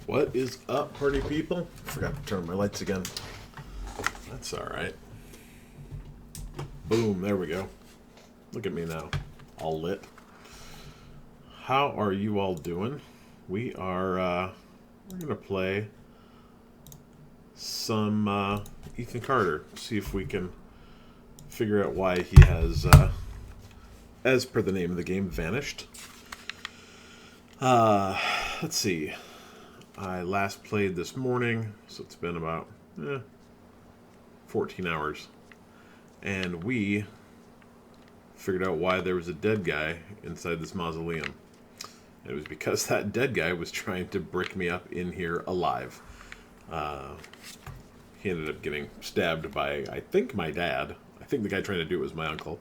What is up, party people? Forgot to turn my lights again. That's alright. Boom, there we go. Look at me now. All lit. How are you all doing? We're gonna play some Ethan Carter. See if we can figure out why he has, as per the name of the game, vanished. Let's see. I last played this morning, so it's been about 14 hours. And we figured out why there was a dead guy inside this mausoleum. It was because that dead guy was trying to brick me up in here alive. He ended up getting stabbed by, I think, my dad. I think the guy trying to do it was my uncle.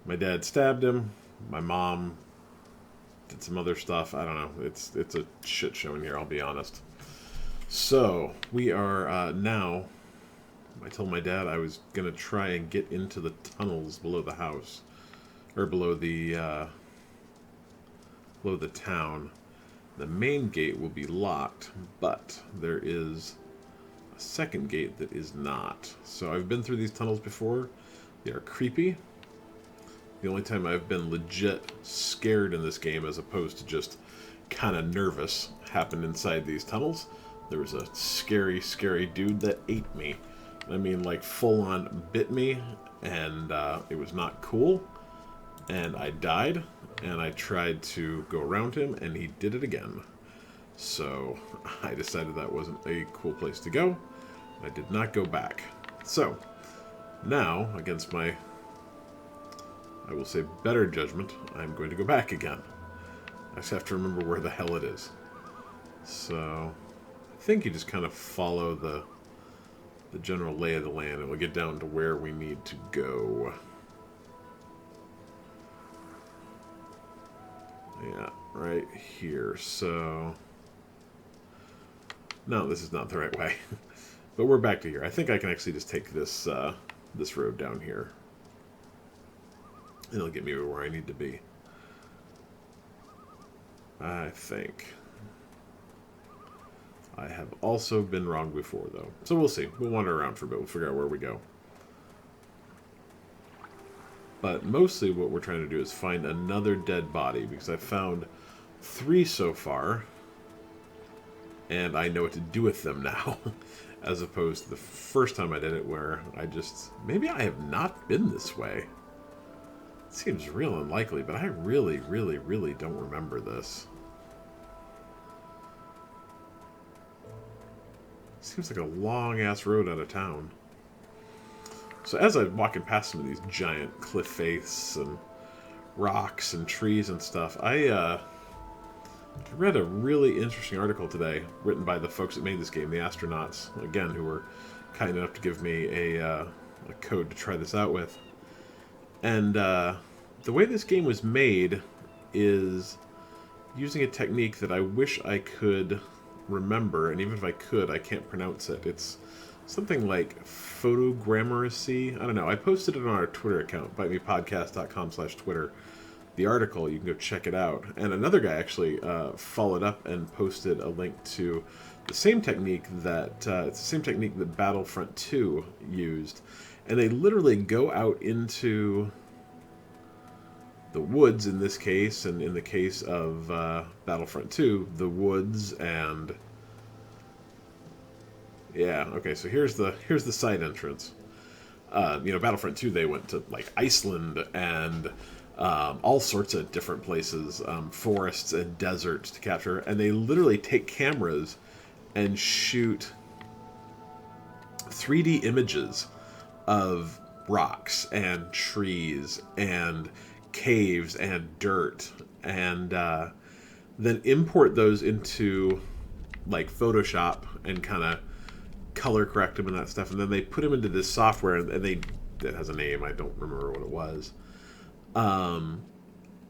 My dad stabbed him. My mom did some other stuff. I don't know. It's a shit show in here, I'll be honest. So, we are now... I told my dad I was going to try and get into the tunnels below the house. Or below the town. The main gate will be locked, but there is a second gate that is not. So I've been through these tunnels before. They are creepy. The only time I've been legit scared in this game, as opposed to just kind of nervous, happened inside these tunnels. There was a scary, scary dude that ate me. I mean, like, full-on bit me, and it was not cool. And I died, and I tried to go around him, and he did it again. So I decided that wasn't a cool place to go. I did not go back. So now, against my, I will say, better judgment, I'm going to go back again. I just have to remember where the hell it is. So I think you just kind of follow the general lay of the land, and we'll get down to where we need to go. Yeah, right here. So, no, this is not the right way. But we're back to here. I think I can actually just take this this road down here. It'll get me where I need to be. I think. I have also been wrong before, though. So we'll see. We'll wander around for a bit. We'll figure out where we go. But mostly what we're trying to do is find another dead body, because I've found 3 so far, and I know what to do with them now, as opposed to the first time I did it, where I just... Maybe I have not been this way. It seems real unlikely, but I really, really, really don't remember this. Seems like a long-ass road out of town. So as I'm walking past some of these giant cliff faces and rocks and trees and stuff, I read a really interesting article today written by the folks that made this game, the astronauts, again, who were kind enough to give me a code to try this out with. And the way this game was made is using a technique that I wish I could remember, and even if I could, I can't pronounce it. It's something like photogrammacy. I don't know. I posted it on our Twitter account, bitemepodcast.com/Twitter. The article, you can go check it out. And another guy actually followed up and posted a link to the same technique that it's the same technique that Battlefront 2 used. And they literally go out into the woods in this case, and in the case of Battlefront 2, the woods and... Yeah, okay, so here's the side entrance. Battlefront 2, they went to, like, Iceland and all sorts of different places, forests and deserts to capture, and they literally take cameras and shoot 3D images of rocks and trees and caves and dirt, and then import those into, like, Photoshop and kind of color correct them and that stuff, and then they put them into this software, and it has a name, I don't remember what it was, and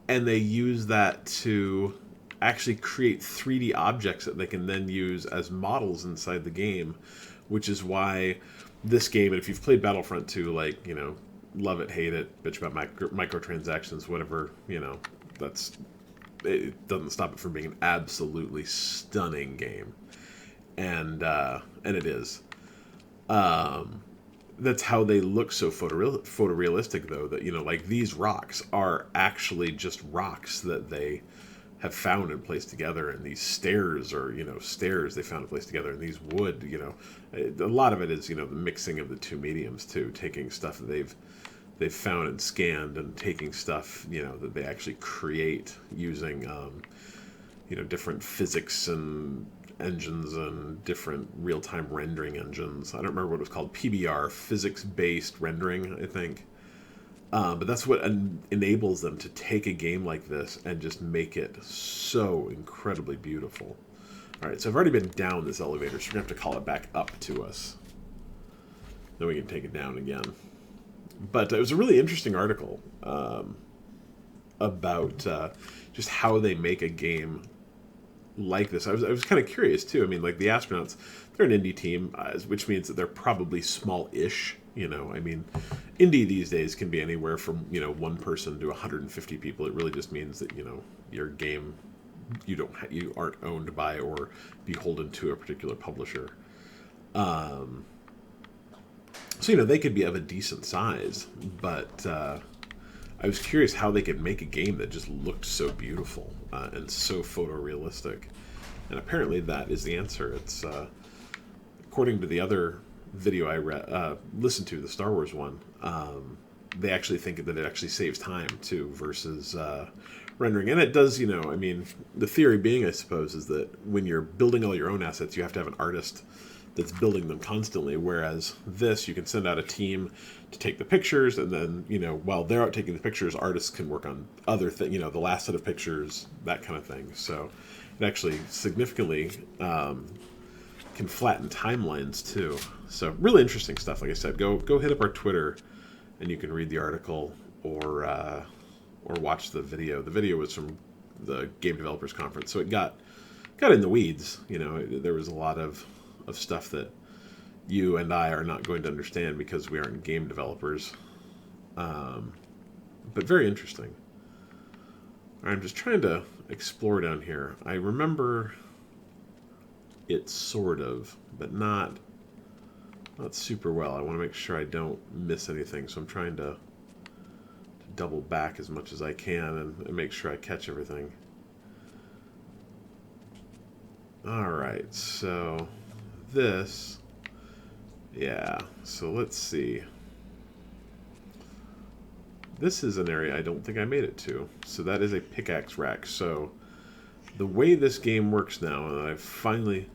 they use that to actually create 3D objects that they can then use as models inside the game, which is why this game, and if you've played Battlefront 2, like, love it, hate it, bitch about microtransactions, whatever, that's it doesn't stop it from being an absolutely stunning game, and it is. Um, that's how they look so photorealistic, though. That like these rocks are actually just rocks that they have found and placed together, and these stairs are stairs they found and placed together, and these wood. A lot of it is the mixing of the two mediums too, taking stuff that they've found and scanned, and taking stuff that they actually create using different physics and engines and different real-time rendering engines. I don't remember what it was called, PBR, physics-based rendering, I think. But that's what enables them to take a game like this and just make it so incredibly beautiful. All right, so I've already been down this elevator, so we're going to have to call it back up to us. Then we can take it down again. But it was a really interesting article about just how they make a game like this. I was kind of curious too. I mean, like the astronauts, they're an indie team, which means that they're probably small-ish. I mean, indie these days can be anywhere from one person to 150 people. It really just means that your game, you aren't owned by or beholden to a particular publisher. So they could be of a decent size, but I was curious how they could make a game that just looked so beautiful and so photorealistic. And apparently that is the answer. It's according to the other video I listened to, the Star Wars one, they actually think that it actually saves time too versus rendering. And it does, I mean, the theory being, I suppose, is that when you're building all your own assets, you have to have an artist that's building them constantly, whereas this, you can send out a team to take the pictures, and then while they're out taking the pictures, artists can work on other things, the last set of pictures, that kind of thing. So it actually significantly can flatten timelines too. So really interesting stuff. Like I said, go hit up our Twitter and you can read the article or watch the video. The video was from the Game Developers Conference, so it got in the weeds. There was a lot of stuff that you and I are not going to understand because we aren't game developers. But very interesting. I'm just trying to explore down here. I remember it sort of, but not super well. I want to make sure I don't miss anything, so I'm trying to double back as much as I can and make sure I catch everything. Alright, so this, yeah, so let's see. This is an area I don't think I made it to, so that is a pickaxe rack. So the way this game works now, and I finally,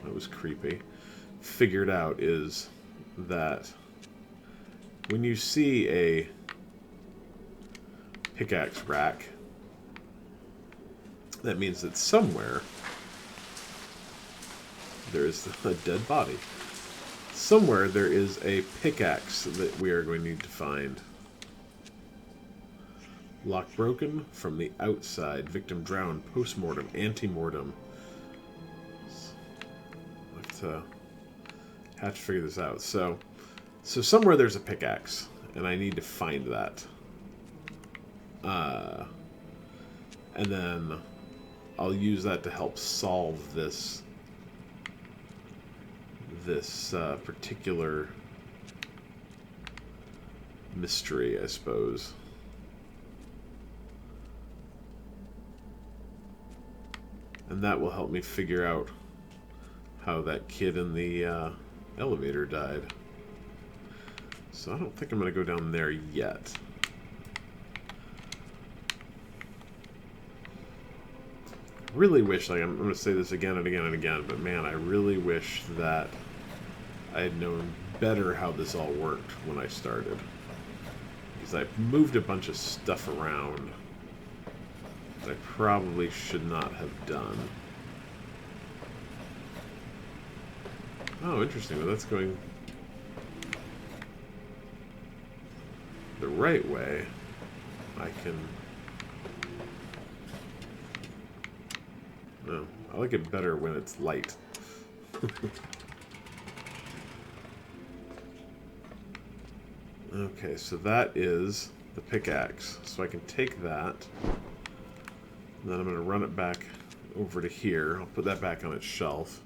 that was creepy, figured out, is that when you see a pickaxe rack, that means that somewhere there is a dead body. Somewhere there is a pickaxe that we are going to need to find. Lock broken from the outside. Victim drowned. Post-mortem. Ante-mortem. I have to figure this out. So somewhere there's a pickaxe, and I need to find that. And then I'll use that to help solve this particular mystery, I suppose. And that will help me figure out how that kid in the elevator died. So I don't think I'm going to go down there yet. Really wish, like I'm going to say this again and again and again, but man, I really wish that I had known better how this all worked when I started. Because I moved a bunch of stuff around that I probably should not have done. Oh, interesting. Well, that's going the right way. I can... No, I like it better when it's light. Okay, so that is the pickaxe. So I can take that And then I'm going to run it back over to here. I'll put that back on its shelf.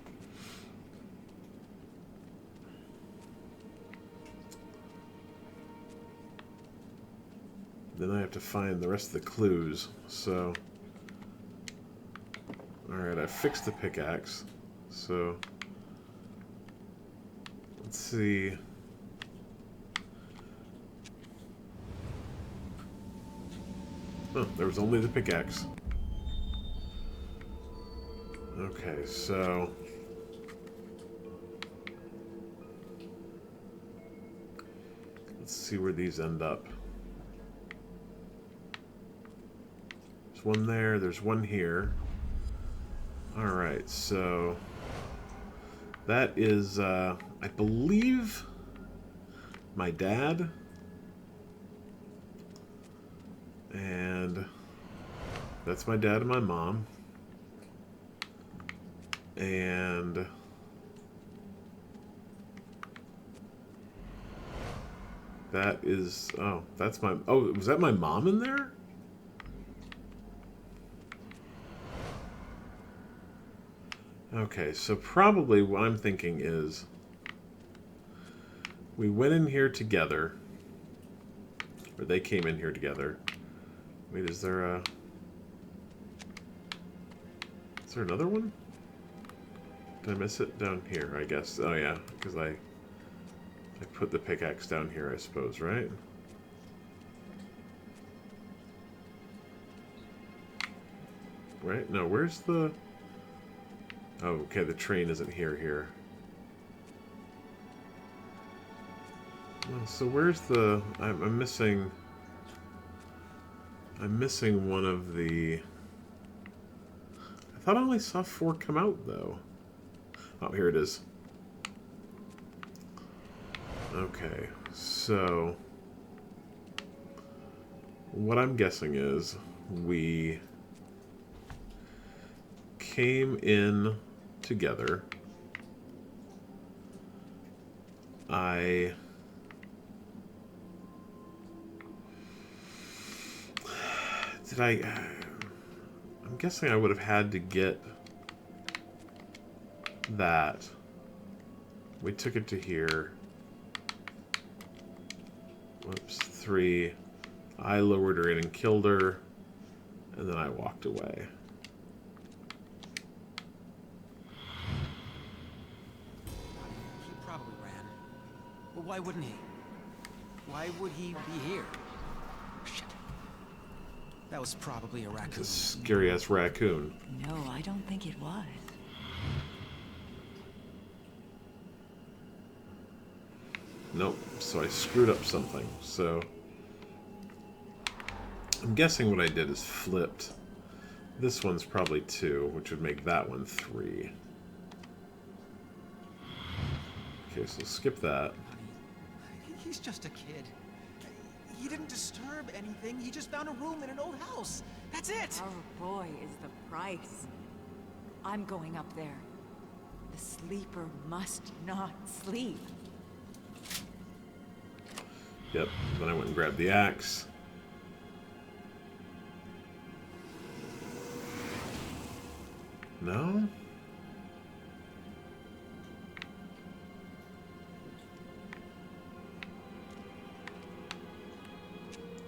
Then I have to find the rest of the clues. So, alright, I fixed the pickaxe. So, let's see. Oh, there was only the pickaxe. Okay, so let's see where these end up. There's one there, there's one here. Alright, so that is, I believe, my dad. And that's my dad and my mom. And that is, oh, that's my, oh, was that my mom in there? Okay, so probably what I'm thinking is we went in here together, or they came in here together. Wait, is there another one? Did I miss it? Down here, I guess. Oh yeah, because I put the pickaxe down here, I suppose, right? Right? No, where's the... Oh, okay, the train isn't here. Well, so where's the... I'm missing one of the... I thought I only saw 4 come out, though. Oh, here it is. Okay, so... what I'm guessing is we came in together. I'm guessing I would have had to get that. We took it to here. Whoops, 3. I lowered her in and killed her, and then I walked away. He probably ran. Well, why wouldn't he? Why would he be here? Shit. That was probably a raccoon. It's a scary-ass raccoon. No, I don't think it was. Nope, so I screwed up something. So I'm guessing what I did is flipped. This one's probably 2, which would make that one 3. Okay, so skip that. He's just a kid. He didn't disturb anything. He just found a room in an old house. That's it. Our boy is the price. I'm going up there. The sleeper must not sleep. Yep, then I went and grabbed the axe. No?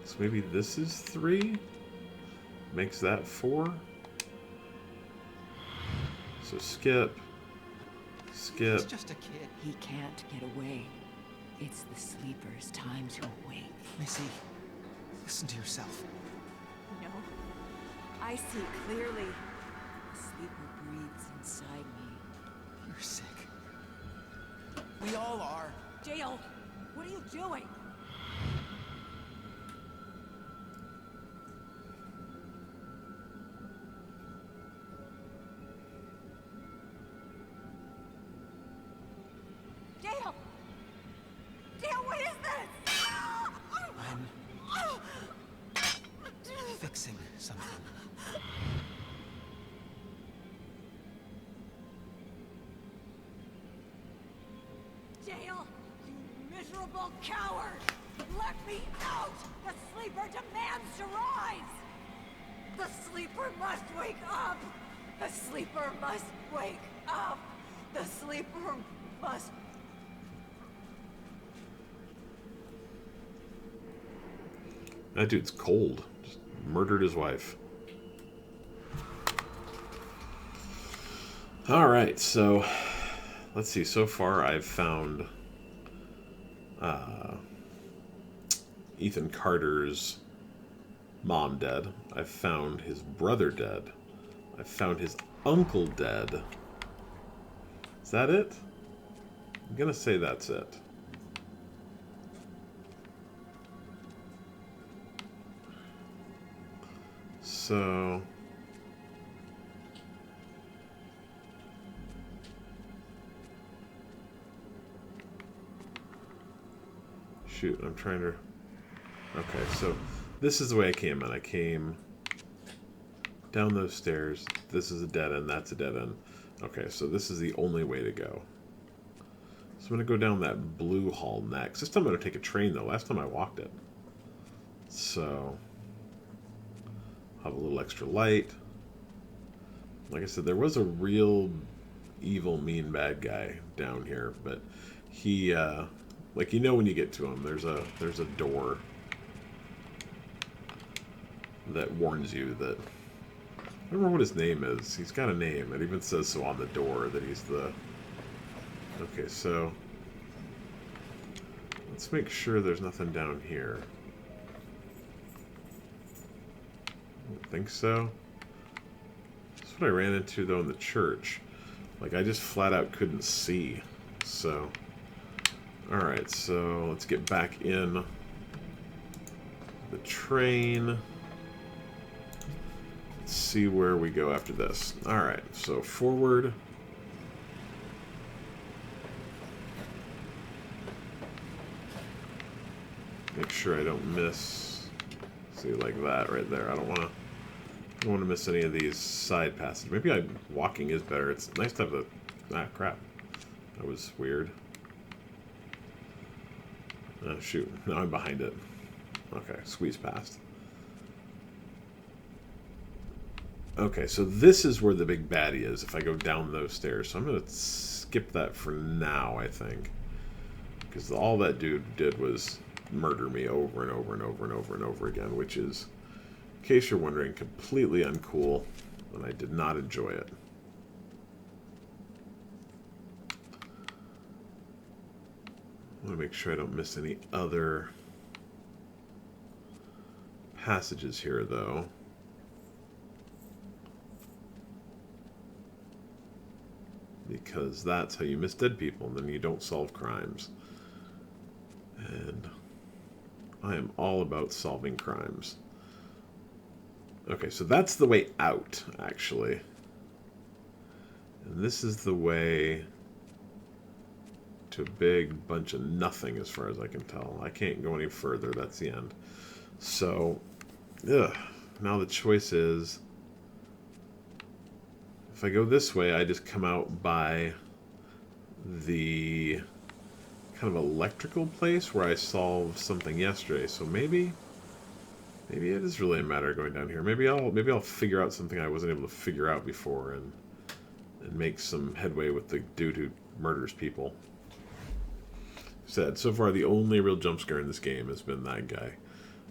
So maybe this is 3? Makes that 4? So skip. Skip. He's just a kid. He can't get away. It's the sleeper's time to awake. Missy, listen to yourself. No, I see clearly. The sleeper breathes inside me. You're sick. We all are. Dale, what are you doing? Dale! Dale, what is this? I'm fixing something. Dale, you miserable coward! Let me out! The sleeper demands to rise! The sleeper must wake up! The sleeper must wake up! The sleeper must... That dude's cold. Just murdered his wife. Alright, so... Let's see. So far, I've found... Ethan Carter's mom dead. I've found his brother dead. I've found his uncle dead. Is that it? I'm gonna say that's it. So... Shoot, I'm trying to... Okay, so this is the way I came in. I came down those stairs. This is a dead end. That's a dead end. Okay, so this is the only way to go. So I'm going to go down that blue hall next. This time I'm going to take a train, though. Last time I walked it. So... have a little extra light. Like I said, there was a real evil, mean, bad guy down here, but he... like, you know when you get to him, there's a door that warns you that... I don't remember what his name is. He's got a name. It even says so on the door that he's the... Okay, so... let's make sure there's nothing down here. I don't think so. That's what I ran into, though, in the church. Like, I just flat out couldn't see. So... Alright, so let's get back in the train. Let's see where we go after this. Alright, so forward. Make sure I don't miss. See, like that right there. I don't want to miss any of these side passages. Maybe walking is better. It's nice to have the... Ah, crap. That was weird. Oh, shoot. Now I'm behind it. Okay, squeeze past. Okay, so this is where the big baddie is if I go down those stairs. So I'm going to skip that for now, I think. Because all that dude did was murder me over and over and over and over and over again, which is, in case you're wondering, completely uncool, and I did not enjoy it. I want to make sure I don't miss any other passages here, though. Because that's how you miss dead people, and then you don't solve crimes. And I am all about solving crimes. Okay, so that's the way out, actually. And this is the way to a big bunch of nothing, as far as I can tell. I can't go any further. That's the end. So, now the choice is... if I go this way, I just come out by the kind of electrical place where I solved something yesterday. So maybe it is really a matter of going down here. Maybe I'll figure out something I wasn't able to figure out before and make some headway with the dude who murders people. Said so far the only real jump scare in this game has been that guy.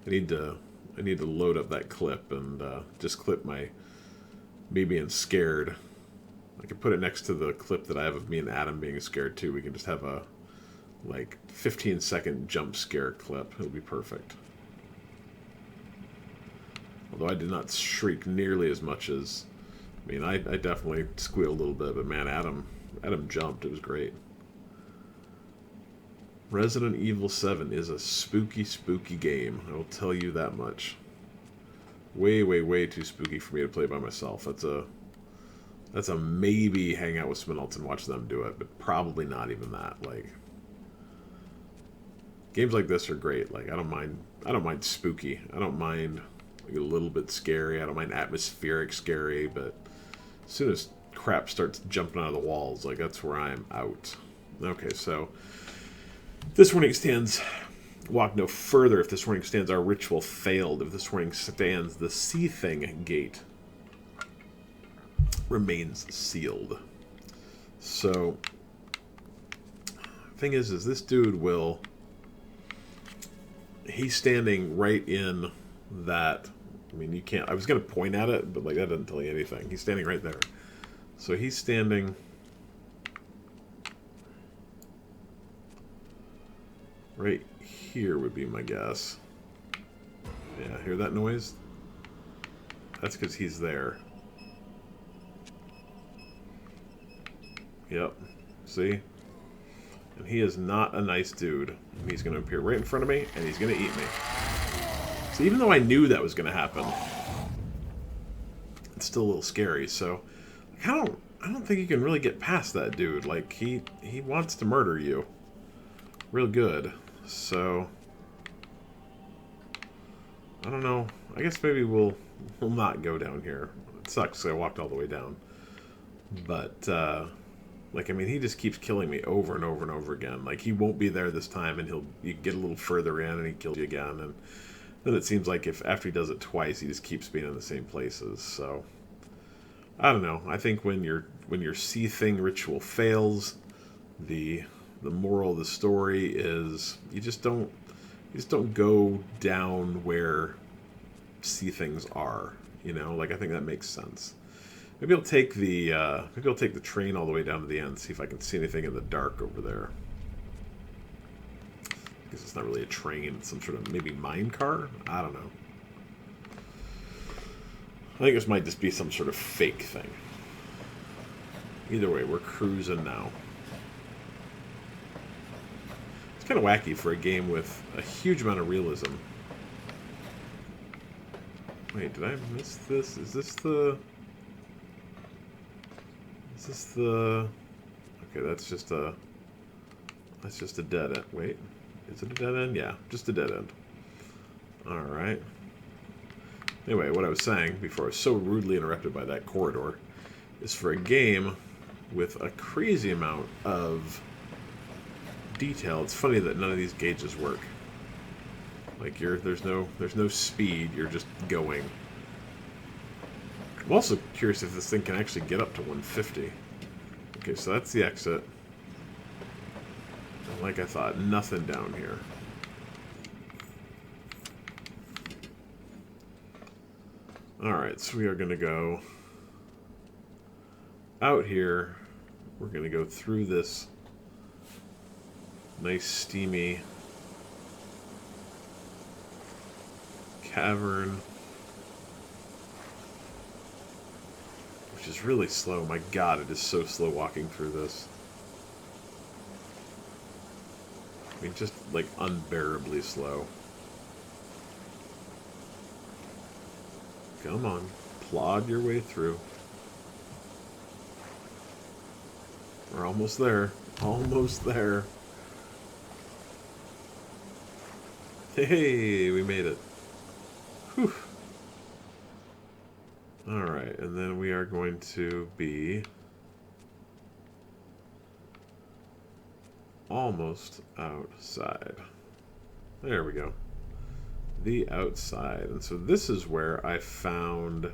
I need to load up that clip and just clip me being scared. I could put it next to the clip that I have of me and Adam being scared too. We can just have a like 15-second jump scare clip. It'll be perfect. Although I did not shriek nearly as much as... I mean, I definitely squealed a little bit, but man, Adam jumped. It was great. Resident Evil 7 is a spooky, spooky game. I will tell you that much. Way, way, way too spooky for me to play by myself. That's a maybe hang out with someone else and watch them do it, but probably not even that. Like, games like this are great. Like, I don't mind spooky. I don't mind like a little bit scary. I don't mind atmospheric scary, but as soon as crap starts jumping out of the walls, like, that's where I'm out. Okay, so this warning extends Walk no further. If this warning stands, our ritual failed. If this warning stands, the sea thing gate remains sealed. So, thing is this dude will... He's standing right in that... I mean, you can't... I was going to point at it, but like that doesn't tell you anything. He's standing right there. So he's standing... right here would be my guess. Yeah, hear that noise? That's because he's there. Yep. See? And he is not a nice dude. He's going to appear right in front of me, and he's going to eat me. So even though I knew that was going to happen, it's still a little scary. So I don't think you can really get past that dude. Like he wants to murder you, real good. So I don't know. I guess maybe we'll not go down here. It sucks. 'Cause I walked all the way down, but like I mean, he just keeps killing me over and over and over again. Like he won't be there this time, and you get a little further in, and he kills you again, and then it seems like if after he does it twice, he just keeps being in the same places. So I don't know. I think when your sea thing ritual fails, the moral of the story is you just don't go down where sea things are. You know, like I think that makes sense. Maybe I'll take the train all the way down to the end, see if I can see anything in the dark over there. I guess it's not really a train, it's some sort of maybe mine car? I don't know. I think this might just be some sort of fake thing. Either way, we're cruising now. It's kind of wacky for a game with a huge amount of realism. Wait, did I miss this? Is this the... Okay, that's just a dead end. Wait, is it a dead end? Yeah, just a dead end. Alright. Anyway, what I was saying before I was so rudely interrupted by that corridor is for a game with a crazy amount of detail, it's funny that none of these gauges work. Like there's no speed, you're just going. I'm also curious if this thing can actually get up to 150. Okay, so that's the exit. And like I thought, nothing down here. Alright, so we are going to go out here. We're going to go through this nice steamy cavern, which is really slow. My god, it is so slow walking through this. I mean, just like unbearably slow. Come on, plod your way through. We're almost there. Almost there. Hey, we made it. Whew. Alright, and then we are going to be almost outside. There we go. The outside. And so this is where I found...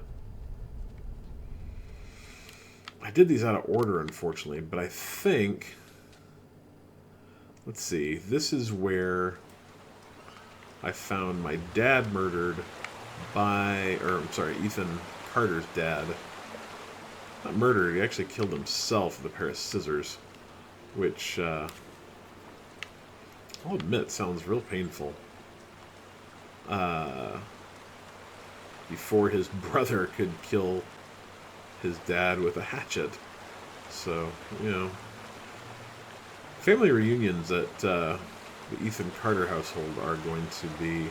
I did these out of order, unfortunately, but I think... Let's see. This is where I found my dad murdered by... Or, I'm sorry, Ethan Carter's dad. Not murdered, he actually killed himself with a pair of scissors. Which, I'll admit, sounds real painful. Before his brother could kill his dad with a hatchet. So, you know. Family reunions at the Ethan Carter household are going to be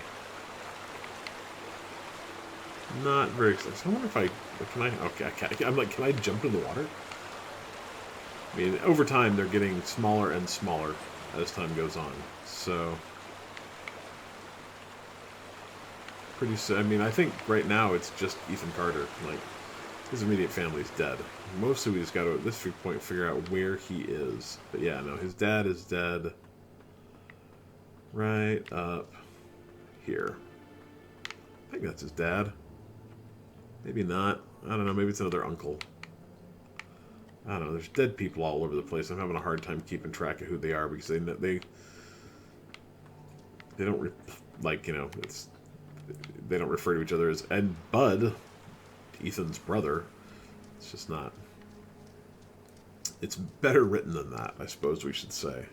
not very exciting. I wonder if can I, okay, I'm like, can I jump in the water? I mean, over time, they're getting smaller and smaller as time goes on. So, pretty soon, I mean, I think right now it's just Ethan Carter. Like, his immediate family's dead. Mostly we just got to, at this point, figure out where he is. But yeah, no, his dad is dead. right up here. I think that's his dad. Maybe not. I don't know. Maybe it's another uncle. I don't know. There's dead people all over the place. I'm having a hard time keeping track of who they are because they don't like, you know, it's they don't refer to each other as Ed Bud, Ethan's brother. It's just not. It's better written than that, I suppose we should say.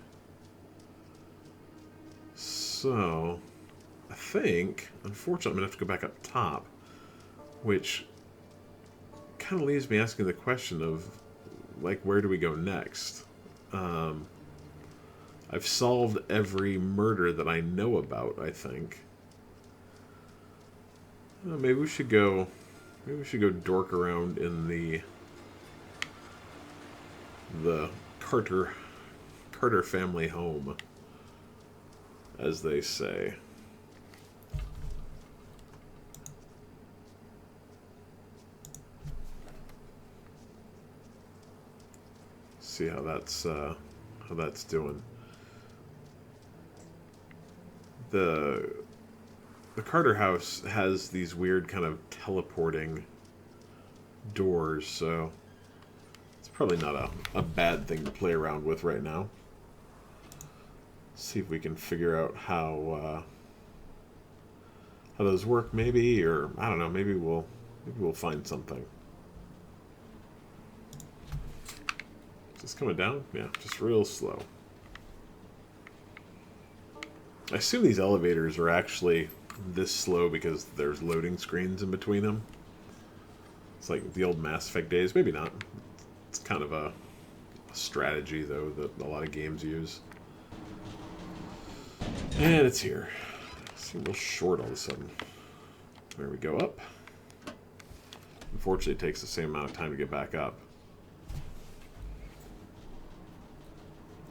So, I think, unfortunately, I'm going to have to go back up top, which kind of leaves me asking the question of, like, where do we go next? I've solved every murder that I know about, I think. Maybe we should go. Maybe we should go dork around in the Carter family home, as they say. See how that's doing. The Carter house has these weird kind of teleporting doors, so it's probably not a bad thing to play around with right now. See if we can figure out how those work, maybe, or I don't know. Maybe we'll find something. Is this coming down? Yeah, just real slow. I assume these elevators are actually this slow because there's loading screens in between them. It's like the old Mass Effect days. Maybe not. It's kind of a strategy, though, that a lot of games use. And it's here. Seems a little short all of a sudden. There we go up. Unfortunately, it takes the same amount of time to get back up.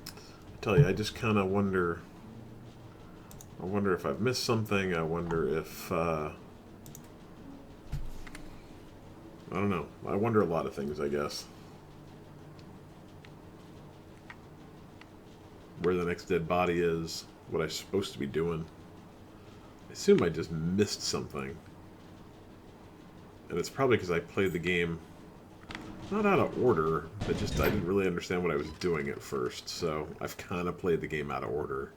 I tell you, I just kind of wonder... I wonder if I've missed something. I wonder if... I don't know. I wonder a lot of things, I guess. Where the next dead body is. What I'm supposed to be doing. I assume I just missed something. And it's probably because I played the game not out of order, but just I didn't really understand what I was doing at first. So I've kind of played the game out of order.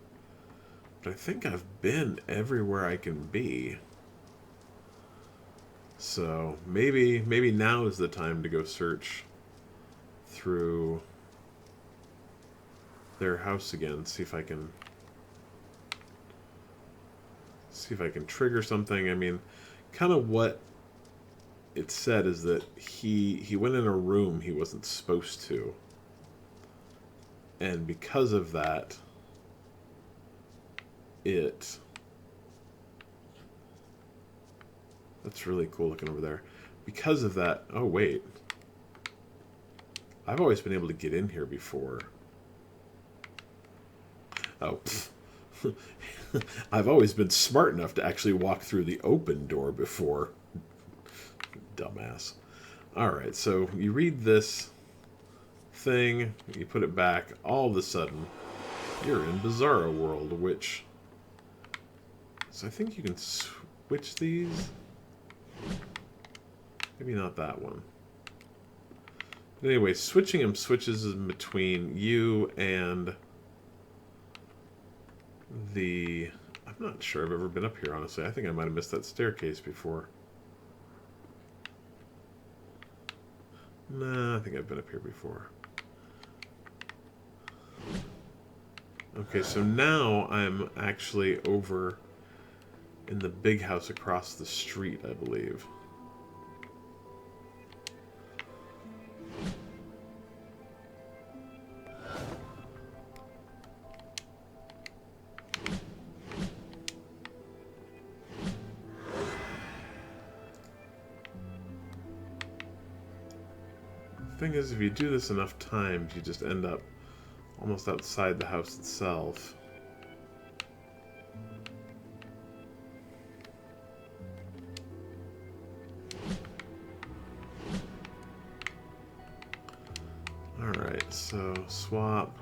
But I think I've been everywhere I can be. So maybe now is the time to go search through their house again. See if I can trigger something. I mean, kind of what it said is that he went in a room he wasn't supposed to. And because of that, that's really cool looking over there. Because of that, oh wait. I've always been able to get in here before. Oh, I've always been smart enough to actually walk through the open door before. Dumbass. Alright, so you read this thing, you put it back, all of a sudden, you're in Bizarro World, which... So I think you can switch these. Maybe not that one. But anyway, switching them switches in between you and the... I'm not sure I've ever been up here, honestly. I think I might have missed that staircase before. Nah, I think I've been up here before. Okay, so now I'm actually over in the big house across the street, I believe. The thing is, if you do this enough times, you just end up almost outside the house itself. Alright, so swap.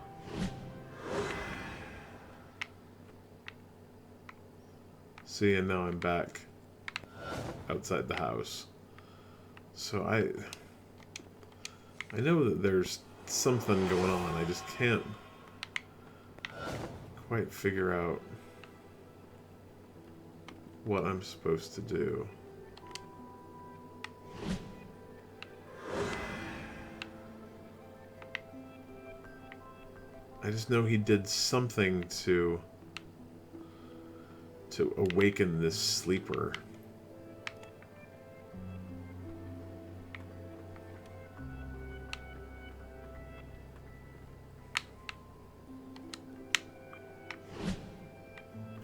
See, and now I'm back outside the house. So I know that there's something going on. I just can't quite figure out what I'm supposed to do. I just know he did something to awaken this sleeper.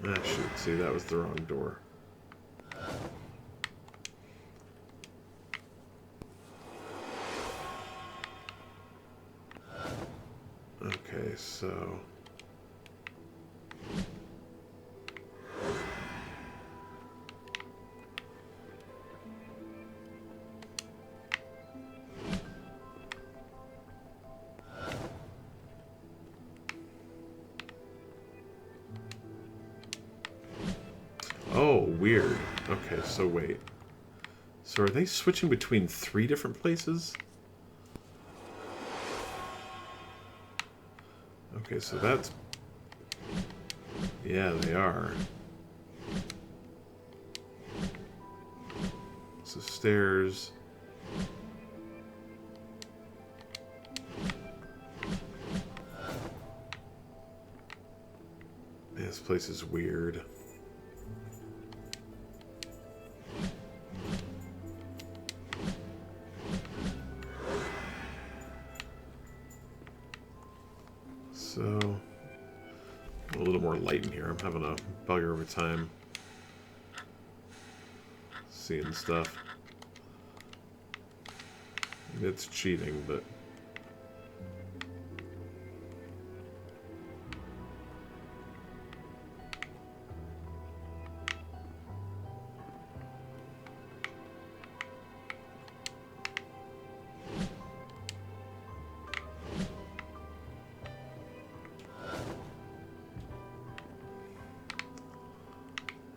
Ah, shoot. See, that was the wrong door. Okay, so... Oh, weird. Okay, so wait. So are they switching between 3 different places? Okay, so that's... Yeah, they are. So stairs... Yeah, this place is weird. So, a little more light in here. I'm having a bugger of a time seeing stuff. It's cheating, but...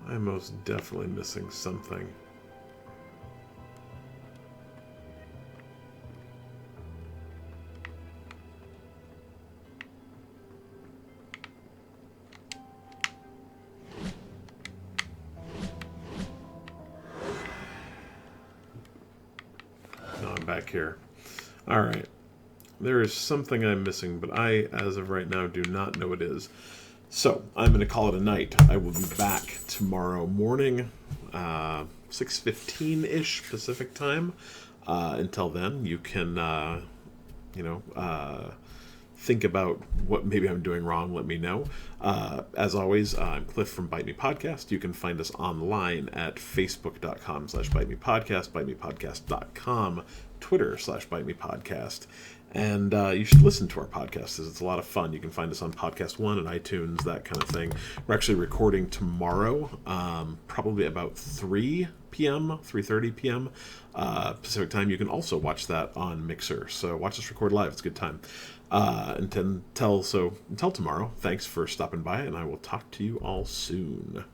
I'm most definitely missing something. No, I'm back here. Alright. There is something I'm missing, but I, as of right now, do not know what it is. So, I'm going to call it a night. I will be back tomorrow morning, 6:15-ish Pacific time. Until then, you can, think about what maybe I'm doing wrong. Let me know. As always, I'm Cliff from Bite Me Podcast. You can find us online at facebook.com/Bite Me Podcast, bitemepodcast.com, Twitter/Bite Me Podcast. And you should listen to our podcast, as it's a lot of fun. You can find us on Podcast One and iTunes, that kind of thing. We're actually recording tomorrow, probably about 3 p.m., 3:30 p.m. Pacific time. You can also watch that on Mixer. So watch us record live. It's a good time. Until tomorrow, thanks for stopping by, and I will talk to you all soon.